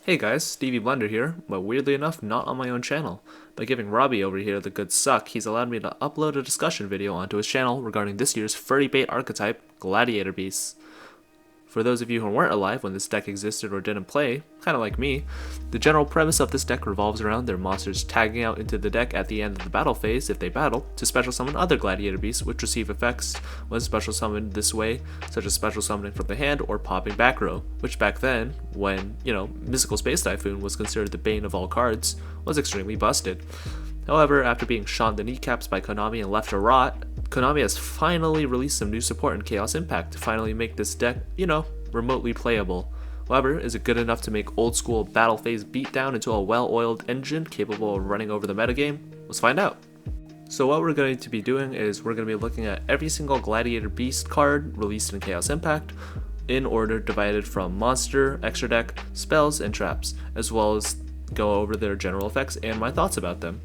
Hey guys, Stevie Blender here, but weirdly enough, not on my own channel. By giving Robbie over here the good suck, he's allowed me to upload a discussion video onto his channel regarding this year's furry bait archetype, Gladiator Beast. For those of you who weren't alive when this deck existed or didn't play, kinda like me, the general premise of this deck revolves around their monsters tagging out into the deck at the end of the battle phase if they battle, to special summon other Gladiator Beasts which receive effects when special summoned this way, such as special summoning from the hand or popping back row, which back then, when, Mystical Space Typhoon was considered the bane of all cards, was extremely busted. However, after being shot in the kneecaps by Konami and left to rot, Konami has finally released some new support in Chaos Impact to finally make this deck, remotely playable. However, is it good enough to make old school battle phase beatdown into a well-oiled engine capable of running over the metagame? Let's find out. So what we're going to be doing is we're going to be looking at every single Gladiator Beast card released in Chaos Impact in order divided from monster, extra deck, spells, and traps, as well as go over their general effects and my thoughts about them.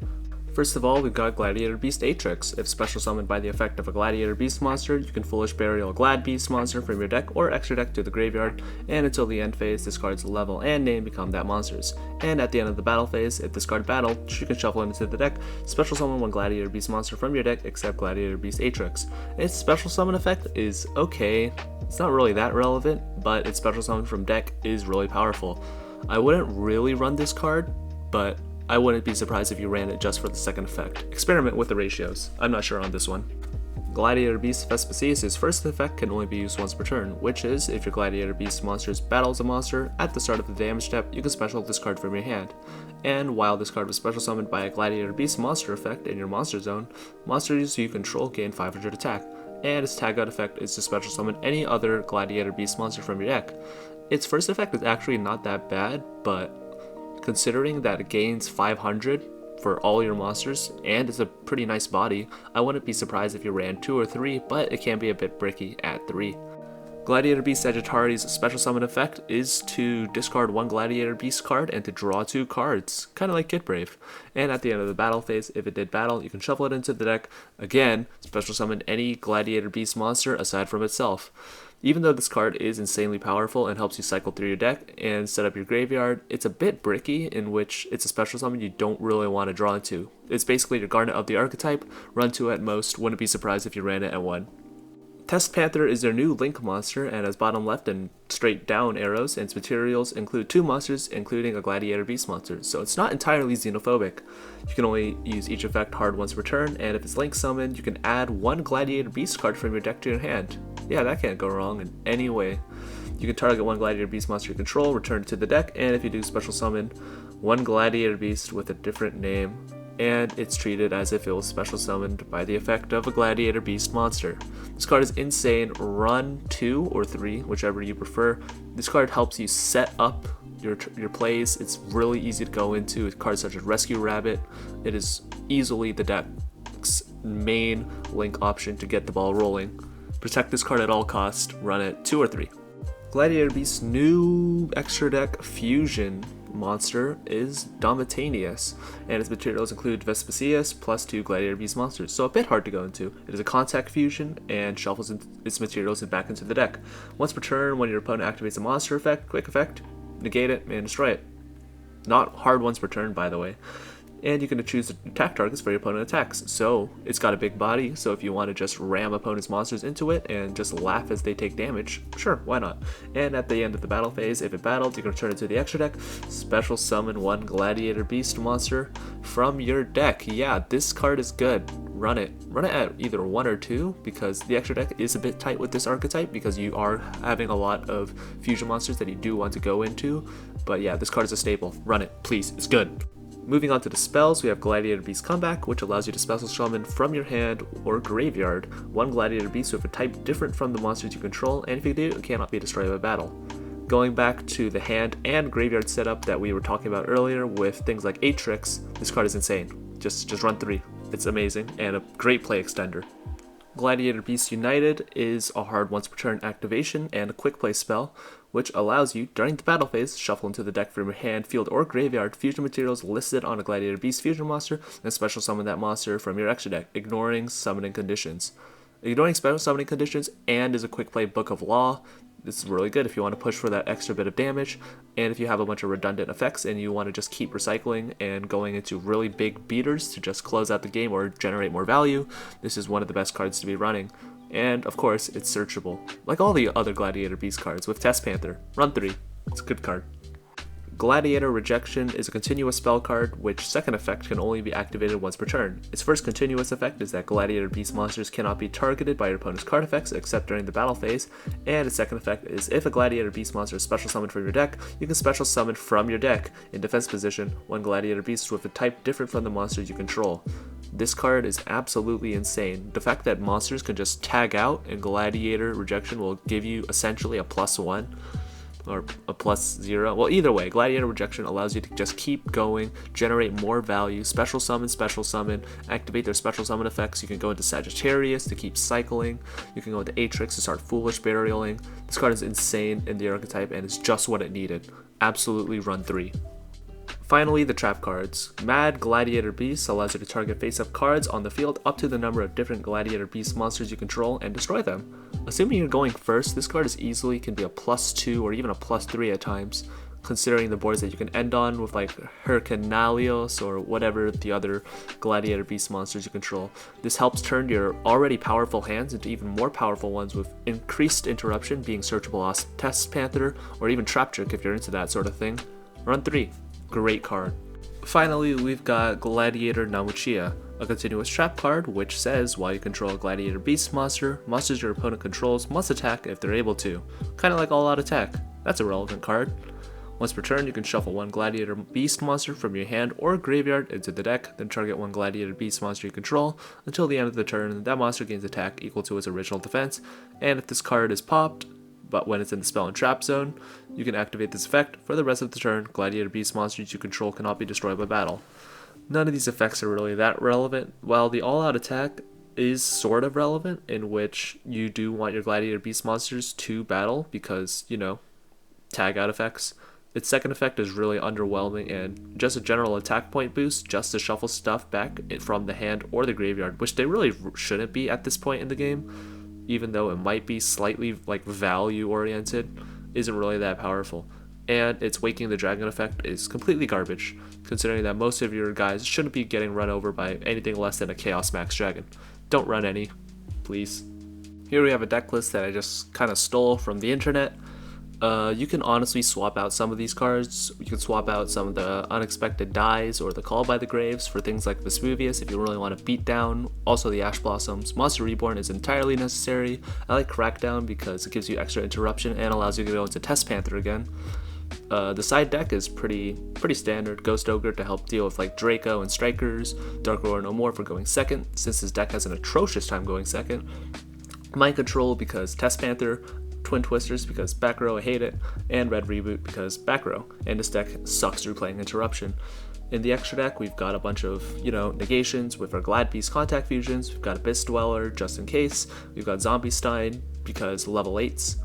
First of all, we've got Gladiator Beast Atrix. If special summoned by the effect of a Gladiator Beast monster, you can Foolish Burial a Glad Beast monster from your deck or extra deck to the graveyard, and until the end phase, this card's level and name become that monster's. And at the end of the battle phase, if this card battled, you can shuffle it into the deck, special summon one Gladiator Beast monster from your deck except Gladiator Beast Atrix. Its special summon effect is okay. It's not really that relevant, but its special summon from deck is really powerful. I wouldn't really run this card, but I wouldn't be surprised if you ran it just for the second effect. Experiment with the ratios. I'm not sure on this one. Gladiator Beast Vespasius' first effect can only be used once per turn, which is, if your Gladiator Beast monsters battles a monster, at the start of the damage step, you can special this card from your hand. And while this card was special summoned by a Gladiator Beast monster effect in your monster zone, monsters you control gain 500 attack, and its tag out effect is to special summon any other Gladiator Beast monster from your deck. Its first effect is actually not that bad, but considering that it gains 500 for all your monsters and it's a pretty nice body, I wouldn't be surprised if you ran 2 or 3, but it can be a bit bricky at 3. Gladiator Beast Sagittarius' special summon effect is to discard one Gladiator Beast card and to draw 2 cards, kinda like Kid Brave. And at the end of the battle phase, if it did battle, you can shuffle it into the deck, again, special summon any Gladiator Beast monster aside from itself. Even though this card is insanely powerful and helps you cycle through your deck and set up your graveyard, it's a bit bricky in which it's a special summon you don't really want to draw into. It's basically your Garnet of the archetype, run 2 at most, wouldn't be surprised if you ran it at 1. Test Panther is their new Link monster and has bottom left and straight down arrows, and its materials include 2 monsters including a Gladiator Beast monster, so it's not entirely xenophobic. You can only use each effect hard once per turn, and if it's Link summoned, you can add 1 Gladiator Beast card from your deck to your hand. Yeah, that can't go wrong in any way. You can target 1 Gladiator Beast monster you control, return it to the deck, and if you do special summon 1 Gladiator Beast with a different name, and it's treated as if it was special summoned by the effect of a Gladiator Beast monster. This card is insane. Run 2 or 3, whichever you prefer. This card helps you set up your plays. It's really easy to go into with cards such as Rescue Rabbit. It is easily the deck's main Link option to get the ball rolling. Protect this card at all costs. Run it 2 or 3. Gladiator Beast's new extra deck fusion monster is Domitanius, and its materials include Vespasius plus 2 Gladiator Beast monsters, so a bit hard to go into. It is a contact fusion and shuffles its materials back into the deck. Once per turn, when your opponent activates a monster effect, quick effect, negate it and destroy it. Not hard once per turn, by the way. And you can choose attack targets for your opponent attacks. So it's got a big body, so if you want to just ram opponent's monsters into it and just laugh as they take damage, sure, why not? And at the end of the battle phase, if it battled, you can return it to the extra deck, special summon 1 Gladiator Beast monster from your deck. Yeah, this card is good. Run it. Run it at either 1 or 2, because the extra deck is a bit tight with this archetype because you are having a lot of fusion monsters that you do want to go into. But yeah, this card is a staple. Run it, please. It's good. Moving on to the spells, we have Gladiator Beast Comeback, which allows you to special summon from your hand or graveyard 1 Gladiator Beast with a type different from the monsters you control, and if you do, it cannot be destroyed by battle. Going back to the hand and graveyard setup that we were talking about earlier with things like Atrix, this card is insane. Just run 3. It's amazing and a great play extender. Gladiator Beast United is a hard once per turn activation and a quick play spell, which allows you, during the battle phase, shuffle into the deck from your hand, field, or graveyard fusion materials listed on a Gladiator Beast fusion monster, and special summon that monster from your extra deck, ignoring summoning conditions. Ignoring special summoning conditions and is a quick play Book of Law This is really good if you want to push for that extra bit of damage, and if you have a bunch of redundant effects and you want to just keep recycling and going into really big beaters to just close out the game or generate more value, this is one of the best cards to be running. And of course, it's searchable, like all the other Gladiator Beast cards with Test Panther. Run 3, it's a good card. Gladiator Rejection is a continuous spell card, which second effect can only be activated once per turn. Its first continuous effect is that Gladiator Beast monsters cannot be targeted by your opponent's card effects except during the battle phase, and its second effect is if a Gladiator Beast monster is special summoned from your deck, you can special summon from your deck, in defense position, one Gladiator Beast with a type different from the monsters you control. This card is absolutely insane. The fact that monsters can just tag out and Gladiator Rejection will give you essentially a +1. Or a +0. Well, either way, Gladiator Rejection allows you to just keep going, generate more value, special summon, activate their special summon effects. You can go into Sagittarius to keep cycling. You can go into Atrix to start Foolish Burialing. This card is insane in the archetype and is just what it needed. Absolutely run 3. Finally, the trap cards. Mad Gladiator Beast allows you to target face-up cards on the field up to the number of different Gladiator Beast monsters you control and destroy them. Assuming you're going first, this card is easily can be a +2 or even a +3 at times, considering the boards that you can end on with like Hercanalios or whatever the other Gladiator Beast monsters you control. This helps turn your already powerful hands into even more powerful ones with increased interruption, being searchable as Test Panther or even Trap Trick if you're into that sort of thing. Run 3. Great card. Finally, we've got Gladiator Namuchia, a continuous trap card which says while you control a Gladiator Beast monster, monsters your opponent controls must attack if they're able to. Kinda like All Out Attack. That's a relevant card. Once per turn, you can shuffle one Gladiator Beast monster from your hand or graveyard into the deck, then target one Gladiator Beast monster you control until the end of the turn. That monster gains attack equal to its original defense, and if this card is popped, but when it's in the spell and trap zone, you can activate this effect. For the rest of the turn, Gladiator Beast monsters you control cannot be destroyed by battle. None of these effects are really that relevant, while the all-out attack is sort of relevant, in which you do want your Gladiator Beast monsters to battle because, you know, tag out effects. Its second effect is really underwhelming and just a general attack point boost just to shuffle stuff back from the hand or the graveyard, which they really shouldn't be at this point in the game. Even though it might be slightly like value oriented, isn't really that powerful. And its Waking the Dragon effect is completely garbage, considering that most of your guys shouldn't be getting run over by anything less than a Chaos Max Dragon. Don't run any, please. Here we have a deck list that I just kind of stole from the internet. You can honestly swap out some of these cards. You can swap out some of the Unexpected Dies or the Call by the Graves for things like Vespuvius if you really want to beat down. Also the Ash Blossoms. Monster Reborn is entirely necessary. I like Crackdown because it gives you extra interruption and allows you to go into Test Panther again. The side deck is pretty standard. Ghost Ogre to help deal with like Draco and Strikers. Dark Roar No More for going second, since this deck has an atrocious time going second. Mind Control because Test Panther. Twin Twisters because back row, I hate it, and Red Reboot because back row, and this deck sucks through playing Interruption. In the extra deck, we've got a bunch of, negations with our Glad Beast Contact Fusions, we've got Abyss Dweller just in case, we've got Zombie Stein because level 8s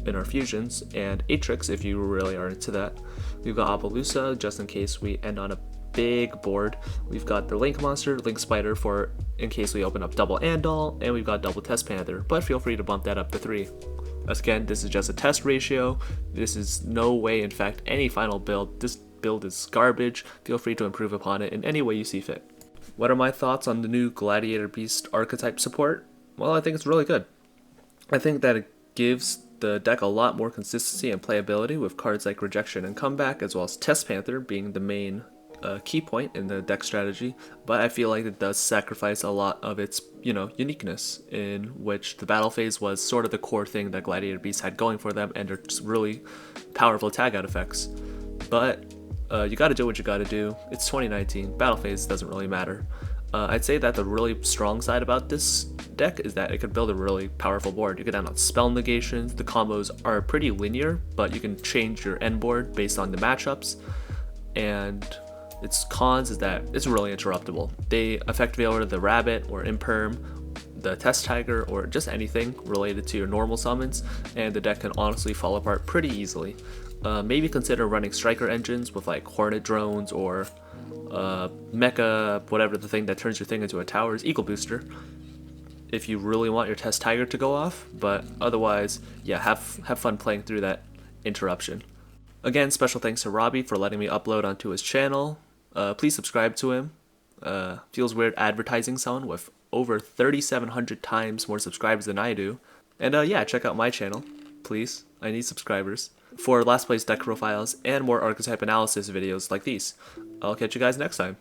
in our fusions, and Atrix if you really are into that. We've got Appaloosa just in case we end on a big board. We've got the Link Monster, Link Spider for in case we open up double Andal, and we've got double Test Panther, but feel free to bump that up to 3. Again, this is just a test ratio. This is no way, in fact, any final build. This build is garbage. Feel free to improve upon it in any way you see fit. What are my thoughts on the new Gladiator Beast archetype support? Well, I think it's really good. I think that it gives the deck a lot more consistency and playability with cards like Rejection and Comeback, as well as Test Panther being the main key point in the deck strategy, but I feel like it does sacrifice a lot of its, uniqueness, in which the battle phase was sort of the core thing that Gladiator Beast had going for them, and their really powerful tag out effects. But you gotta do what you gotta do. It's 2019, battle phase doesn't really matter. I'd say that the really strong side about this deck is that it could build a really powerful board. You could end on spell negations, the combos are pretty linear, but you can change your end board based on the matchups, and its cons is that it's really interruptible. They affect Veiler the Rabbit or Imperm, the Test Tiger, or just anything related to your normal summons, and the deck can honestly fall apart pretty easily. Maybe consider running Striker engines with like Hornet drones or Mecha, whatever the thing that turns your thing into a tower is Eagle Booster. if you really want your test tiger to go off, but otherwise, yeah, have fun playing through that interruption. Again, special thanks to Robbie for letting me upload onto his channel. Please subscribe to him. Feels weird advertising someone with over 3,700 times more subscribers than I do. And yeah, check out my channel, please. I need subscribers. For last place deck profiles and more archetype analysis videos like these. I'll catch you guys next time.